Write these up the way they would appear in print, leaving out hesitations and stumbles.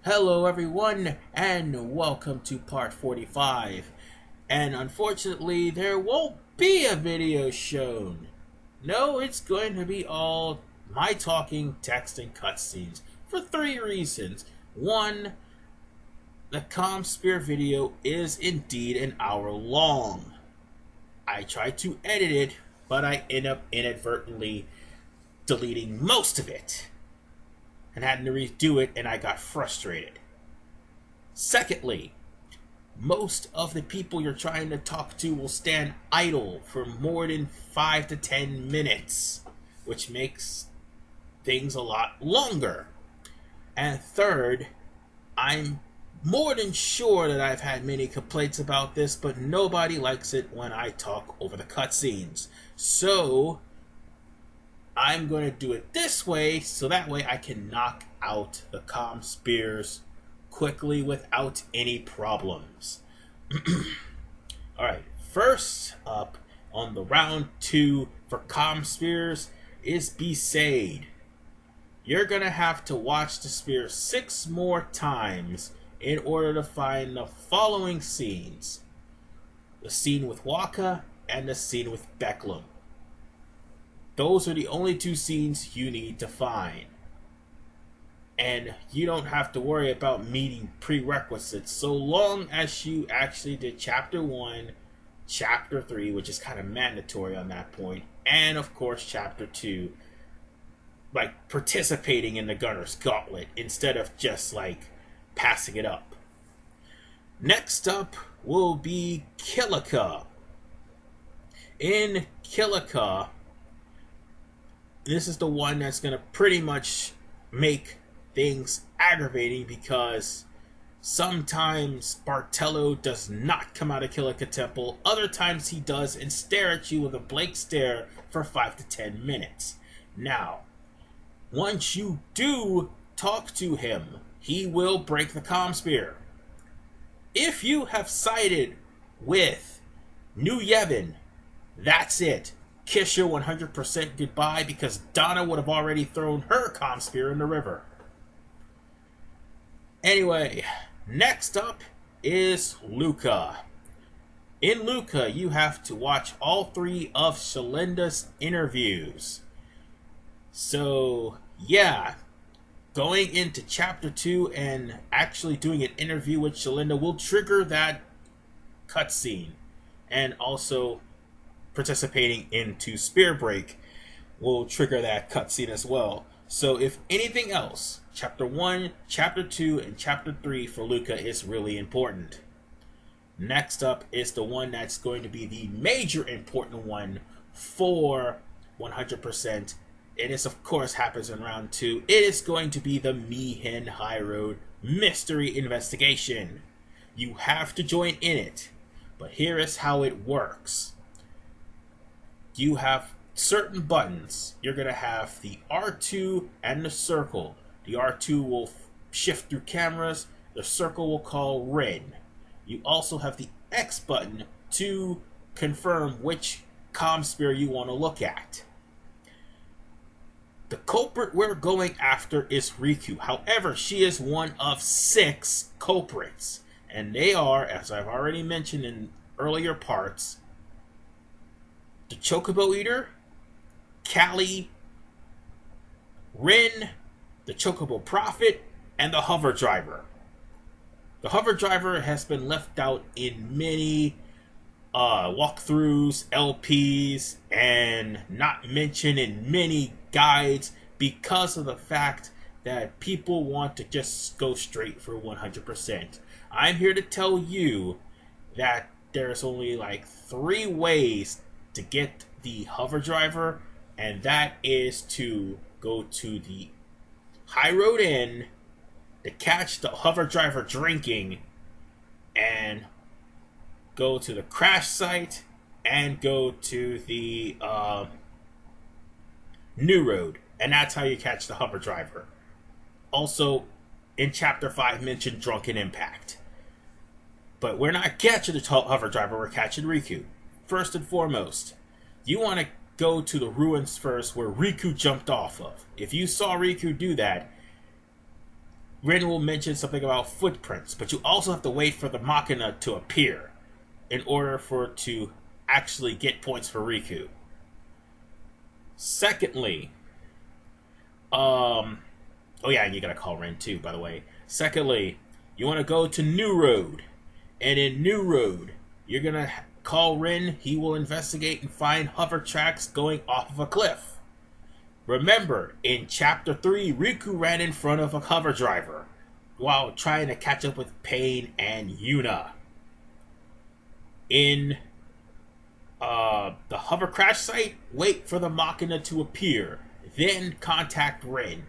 Hello everyone, and welcome to part 45. And unfortunately, there won't be a video shown. No, it's going to be all my talking, text, and cutscenes for three reasons. One, the Commsphere video is indeed an hour long. I tried to edit it, but I end up inadvertently deleting most of it and had to redo it, and I got frustrated. Secondly, most of the people you're trying to talk to will stand idle for more than 5 to 10 minutes, which makes things a lot longer. And third, I'm more than sure that I've had many complaints about this, but nobody likes it when I talk over the cutscenes. So I'm going to do it this way, so that way I can knock out the Commspheres quickly without any problems. Alright, first up on the round 2 for Commspheres is Besaid. You're going to have to watch the sphere 6 more times in order to find the following scenes. The scene with Waka and the scene with Becklum. Those are the only two scenes you need to find. And you don't have to worry about meeting prerequisites so long as you actually did Chapter 1, Chapter 3, which is kind of mandatory on that point, and of course Chapter 2, like participating in the Gunner's Gauntlet instead of just like passing it up. Next up will be Kilika. In Kilika, this is the one that's going to pretty much make things aggravating because sometimes Bartello does not come out of Kilika Temple, other times he does and stare at you with a blank stare for 5 to 10 minutes. Now, once you do talk to him, he will break the Commsphere. If you have sided with New Yevon, that's it. Kiss your 100% goodbye because Donna would have already thrown her Commsphere in the river. Anyway, next up is Luca. In Luca, you have to watch all 3 of Shalinda's interviews. So, yeah, going into Chapter 2 and actually doing an interview with Shalinda will trigger that cutscene. And also participating into Spear Break will trigger that cutscene as well. So if anything else, Chapter 1, Chapter 2, and Chapter 3 for Luca is really important. Next up is the one that's going to be the major important one for 100%. It is, of course, happens in round 2. It is going to be the Mihin High Road Mystery Investigation. You have to join in it, but here is how it works. You have certain buttons. You're going to have the R2 and the circle. The R2 will shift through cameras. The circle will call Rin. You also have the X button to confirm which Commsphere you want to look at. The culprit we're going after is Riku. However, she is one of 6 culprits. And they are, as I've already mentioned in earlier parts, the Chocobo Eater, Callie, Rin, the Chocobo Prophet, and the Hover Driver. The Hover Driver has been left out in many walkthroughs, LPs, and not mentioned in many guides because of the fact that people want to just go straight for 100%. I'm here to tell you that there's only like 3 ways to get the Hover Driver, and that is to go to the High Road Inn to catch the Hover Driver drinking, and go to the crash site, and go to the New Road, and that's how you catch the Hover Driver. Also, in Chapter 5 mentioned Drunken Impact. But we're not catching the Hover Driver, we're catching Riku. First and foremost, you want to go to the ruins first where Riku jumped off of. If you saw Riku do that, Rin will mention something about footprints, but you also have to wait for the Machina to appear in order for it to actually get points for Riku. Secondly, oh yeah, and you gotta call Rin too, by the way. Secondly, you want to go to New Road, and in New Road, you're gonna call Rin. He will investigate and find hover tracks going off of a cliff. Remember, in Chapter 3, Riku ran in front of a hover driver while trying to catch up with Pain and Yuna. In the hover crash site, wait for the Machina to appear, then contact Rin.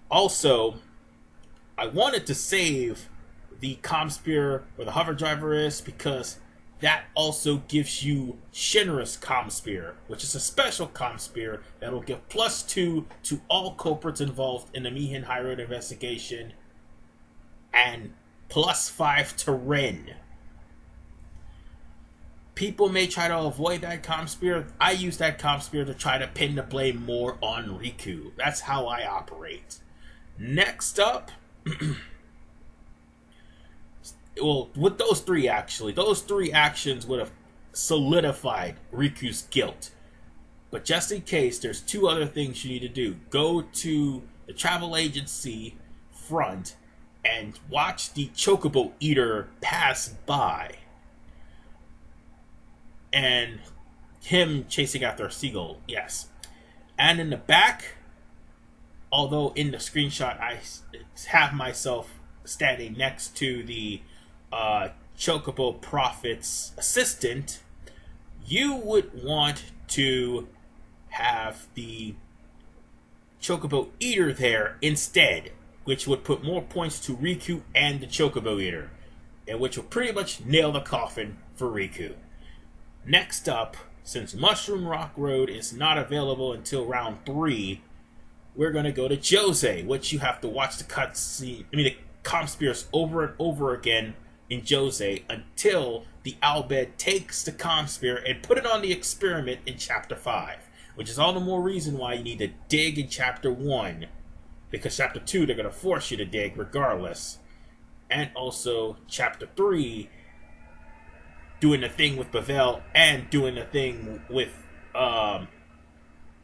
Also, I wanted to save the Commsphere where the hover driver is because that also gives you Shinra's Commsphere, which is a special Commsphere that will give +2 to all culprits involved in the Mihin High Road investigation and +5 to Rin. People may try to avoid that Commsphere. I use that Commsphere to try to pin the blame more on Riku. That's how I operate. Next up, well, with those three actions would have solidified Riku's guilt. But just in case, there's 2 other things you need to do. Go to the travel agency front and watch the Chocobo Eater pass by. And him chasing after a seagull, yes. And in the back, although in the screenshot I have myself standing next to the Chocobo Prophet's assistant, you would want to have the Chocobo Eater there instead, which would put more points to Riku and the Chocobo Eater, and which will pretty much nail the coffin for Riku. Next up, since Mushroom Rock Road is not available until round 3, we're going to go to Jose, which you have to watch the cutscene, the Commspheres over and over again in Jose until the Albed takes the Commsphere and put it on the experiment in Chapter 5, which is all the more reason why you need to dig in Chapter 1, because Chapter 2 they're going to force you to dig regardless, and also Chapter 3 doing the thing with Bavel and doing the thing with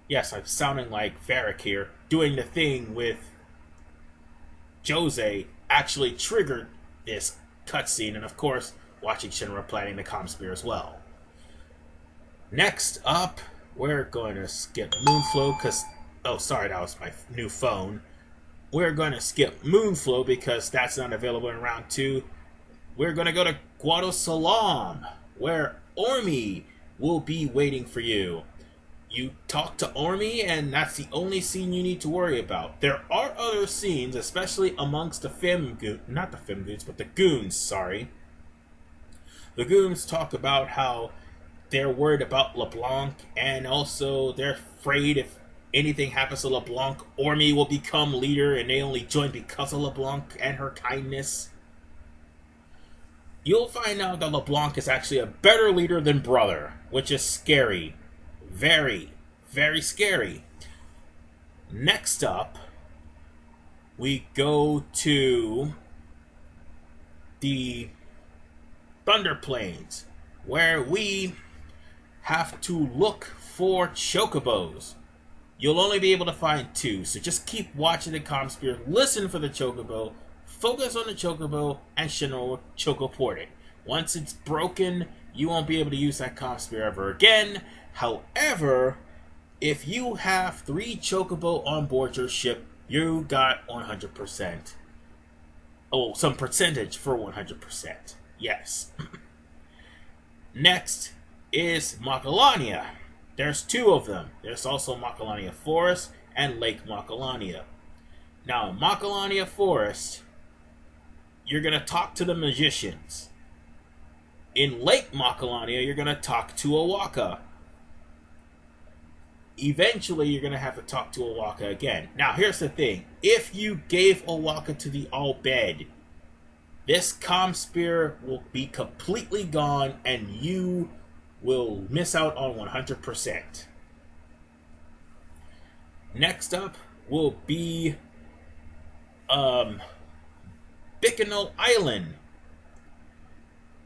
yes, I'm sounding like Varric here, doing the thing with Jose actually triggered this cutscene, and of course, watching Shinra planning the Commsphere as well. Next up, we're going to skip Moonflow because, oh sorry, that was my new phone. We're going to skip Moonflow because that's not available in round 2. We're going to go to Guado Salam, where Ormi will be waiting for you. You talk to Ormi, and that's the only scene you need to worry about. There are other scenes, especially amongst the the goons, sorry. The goons talk about how they're worried about LeBlanc, and also they're afraid if anything happens to LeBlanc, Ormi will become leader, and they only join because of LeBlanc and her kindness. You'll find out that LeBlanc is actually a better leader than Brother, which is scary. Very, very scary. Next up, we go to the Thunder Plains, where we have to look for Chocobos. You'll only be able to find 2, so just keep watching the Commsphere, listen for the Chocobo, focus on the Chocobo, and Shinra will Chocoport it. Once it's broken, you won't be able to use that Commsphere ever again. However, if you have 3 Chocobo on board your ship, you got 100%. Oh, some percentage for 100%. Yes. Next is Macalania. There's 2 of them. There's also Macalania Forest and Lake Macalania. Now, Macalania Forest, you're going to talk to the magicians. In Lake Macalania, you're going to talk to Owaka. Eventually, you're going to have to talk to Owaka again. Now, here's the thing. If you gave Owaka to the Albed, this Commsphere will be completely gone, and you will miss out on 100%. Next up will be Bicknell Island.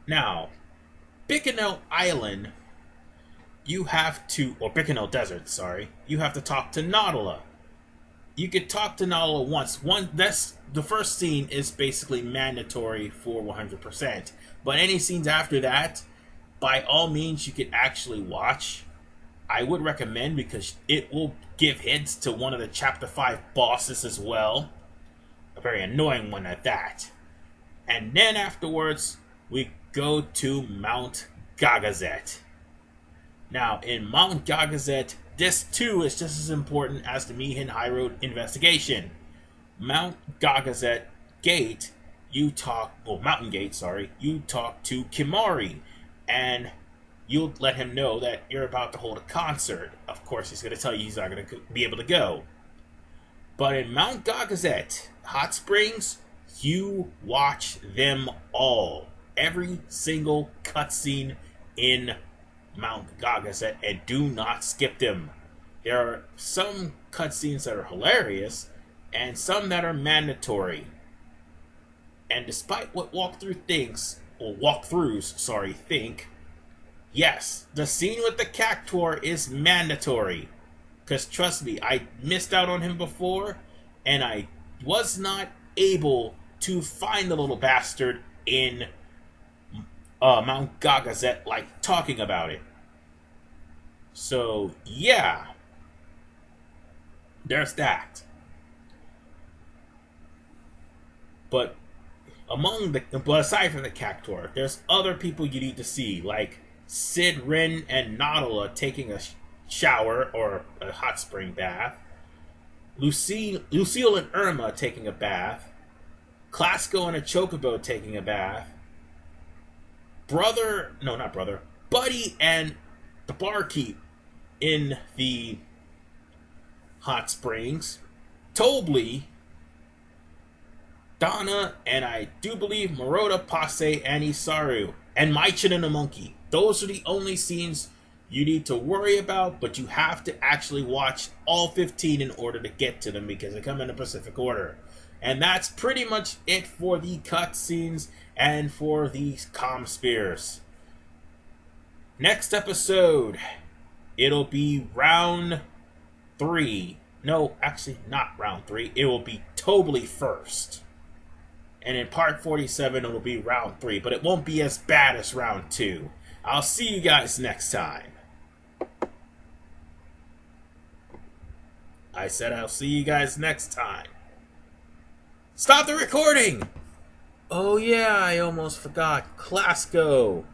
Now, Bicknell Island, you have to, or Bicknell Desert, sorry, you have to talk to Nautilus. You could talk to Nautilus once. That's the first scene is basically mandatory for 100%. But any scenes after that, by all means, you could actually watch. I would recommend because it will give hints to one of the Chapter 5 bosses as well. A very annoying one at that. And then afterwards, we go to Mount Gagazet. Now, in Mount Gagazet, this too is just as important as the Mihin High Road investigation. Mount Gagazet Gate, Mountain Gate, sorry, you talk to Kimari, and you'll let him know that you're about to hold a concert. Of course, he's going to tell you he's not going to be able to go. But in Mount Gagazet, Hot Springs, you watch them all. Every single cutscene in Mount Gagazet, and do not skip them. There are some cutscenes that are hilarious, and some that are mandatory. And despite what walkthroughs think, yes, the scene with the Cactuar is mandatory. Because trust me, I missed out on him before, and I was not able to find the little bastard in Mount Gagazet, like, talking about it. So, yeah. There's that. But aside from the Cactuar, there's other people you need to see, like Sid, Ren, and Nautilus taking a shower or a hot spring bath. Lucille and Irma taking a bath. Clasko and a Chocobo taking a bath. Buddy and the barkeep in the hot springs. Tobley, Donna, and I do believe Maroda, Passe, and Isaru, and Maichin and the monkey. Those are the only scenes you need to worry about, but you have to actually watch all 15 in order to get to them because they come in a Pacific order. And that's pretty much it for the cutscenes and for the Commspheres. Next episode, it'll be round 3. No, actually not round 3. It will be Tobley first. And in part 47, it'll be round 3. But it won't be as bad as round 2. I'll see you guys next time. I said I'll see you guys next time. Stop the recording! Oh yeah, I almost forgot. Clasko.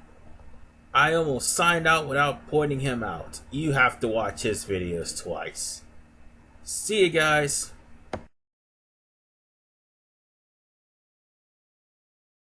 I almost signed out without pointing him out. You have to watch his videos twice. See you guys.